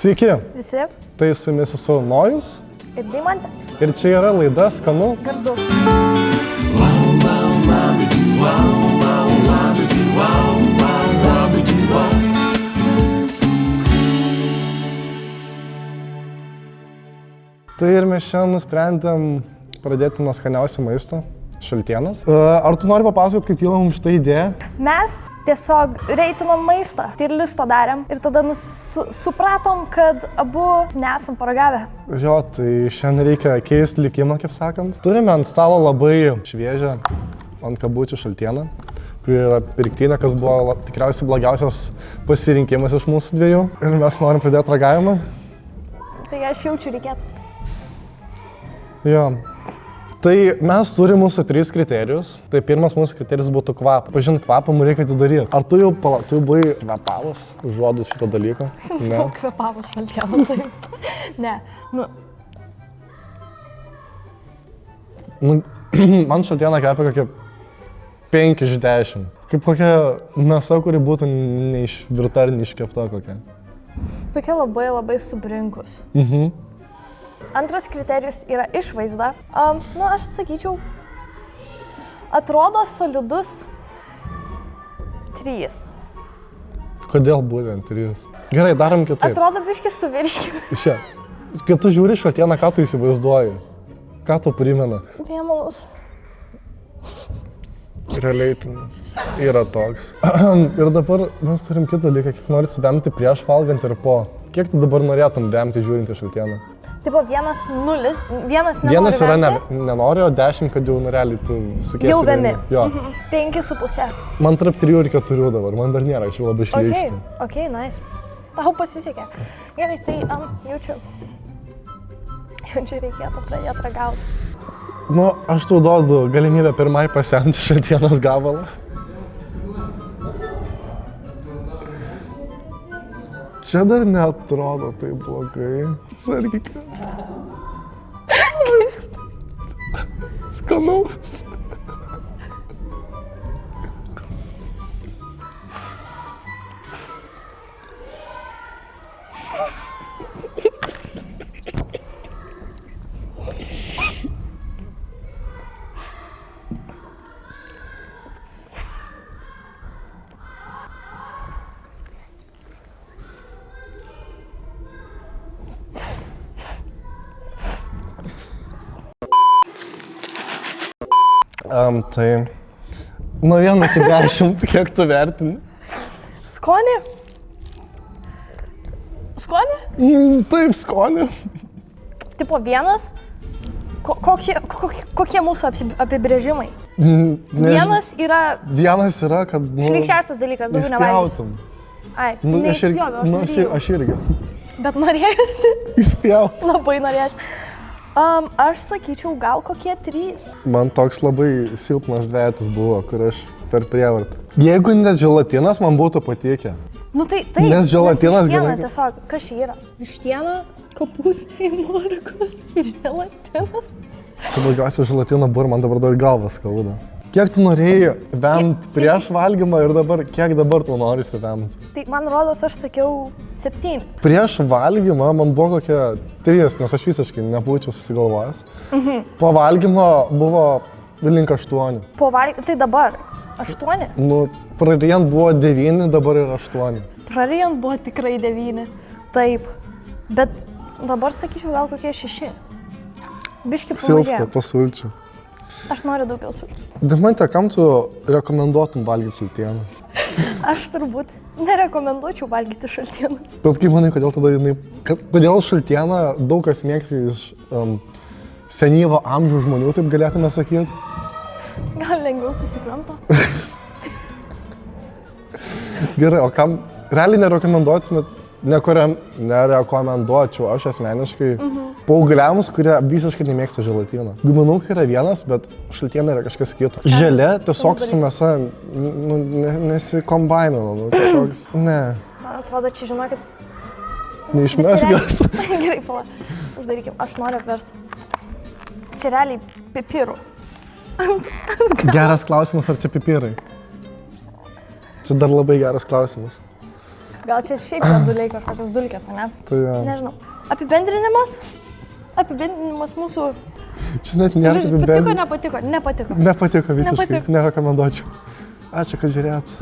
Sveiki, Visi tai su jumis esu Nojus ir Deimantė. ir čia yra laida Skanu. Gardu. Tai ir mes šiandien nusprendėm pradėti nuo skaniausio maisto - šaltienos. Ar tu nori papasakoti, kaip kilo mums šitą idėją? Mes tiesiog reitinom maistą, tier listą darėm ir tada supratom, kad abu nesam paragavę. Jo, tai šiandien reikia keisti likimą, kaip sakant. Turime ant stalo labai šviežią ant kabučių šaltieną, kuri yra pirktinė, kas buvo tikriausiai blogiausias pasirinkimas iš mūsų dviejų. Ir mes norim pradėti ragavimą. Tai aš jaučiu reikėtų. Jo. Tai mes turime mūsų 3 kriterijus. Tai pirmas mūsų kriterijus būtų kvapą. Pažint kvapą, mums reikia atidaryti. Ar tu jau buvai kvepavus užuodus šito dalyko? Ne. Kvepavus šaltieną, taip. Ne, Man šaltiena kvepia kokia 5 iš 10. Kaip kokia mėsa, kuri būtų neišvirta ar neiškepta kokia. Tokia labai subrinkus. Antras kriterijus yra išvaizda. Aš sakyčiau, atrodo solidus 3. Kodėl būtent 3? Gerai, darom kitaip. Atrodo biškį suvirškinę. Šia. Kai tu žiūri šaltieną, ką tu įsivaizduoji? Ką tu primena? Vėmalus. Realiai yra toks. Ir dabar mes turim kitą dalyką, kiek norit vemti prieš valgant ir po. Kiek tu dabar norėtum vemti žiūrint į šaltieną? Tipo 1-0, 1 Vienas yra nenori, o 10, kad jau realiai tu sukėsi. Jau vemi. Jo. 5,5. Man tarp 3 ir 4 dabar, man dar nėra, aš jau labai šleikščiu. Ok, nice. Tau pasisekė. Gerai, tai jaučiu reikėtų pradėti ragauti. Aš tau duodu galimybę pirmai pasemti šaltienos gabalą. Čia dar neatrodo taip blogai. Sargika. Skanaus. Tai nuo 1 iki 10, kiek tu vertini? Skonį? Skonį? Taip, skonį. Tipo 1. Kokie mūsų apibrėžimai? 1 yra... 1 yra, kad... Šlykščiausias dalykas, daugiau nevalgysi. Ai, neišspjauviau, aš irgi. Bet norėjusi? Įspjauti. Labai norėjusi. Aš sakyčiau, gal kokie 3. Man toks labai silpnas dvejetas buvo, kur aš per prievartą. Jeigu net želatinas, man būtų patikę. Tai nes želatinas gerai. Tiesiog, kas čia yra? Vištiena, kopūstai, morkos ir želatinas. Čia daugiausia želatino buvo, man dabar dar galvas skauda. Kiek tu norėjai vemti prieš valgymą ir dabar, kiek dabar tu norisi vemti? Tai man rodos, aš sakiau 7. Prieš valgymą man buvo kokia 3, nes aš visiškai nebūčiau susigalvojęs. Po valgymo buvo link 8. Tai dabar 8? Prarijant buvo 9, dabar yra 8. Prarijant buvo tikrai 9. Taip. Bet dabar sakyčiau gal kokie 6. Biški pamažėjo. Silpsta, pasulčiau. Aš noriu daugiau sulčių. Deimante, kam tu rekomenduotum valgyti šaltieną? Aš turbūt nerekomenduočiau valgyti šaltienas. Bet kaip manai, kodėl šaltieną daug kas mėgsta iš senyvo amžiaus žmonių, taip galėtume sakyti? Gal lengviau susikramto? Gerai, o kam realiai nerekomenduotumėt? Nerekomenduočiau aš asmeniškai paaugliams, kurie visiškai nemėgsta želatino. Guminukai yra vienas, bet šaltiena yra kažkas kito. Želė tiesiog su mėsa nesikombainino. Ne. Man atrodo, čia žinokit... Neišmesgas. Gerai, pala. Uždarykim, aš noriu apversti. Čia realiai pipirų. Geras klausimas, ar čia pipirai? Čia dar labai geras klausimas. Gal čia šiaip randuliai kažkokios dulkės, ne? Tai Nežinau. Apibendrinimas? Apibendrinimas mūsų... čia net nėra Patiko, nepatiko? Nepatiko. Nepatiko visiškai, Nepatiko. nerekomenduočiau. Ačiū, kad žiūrėjot.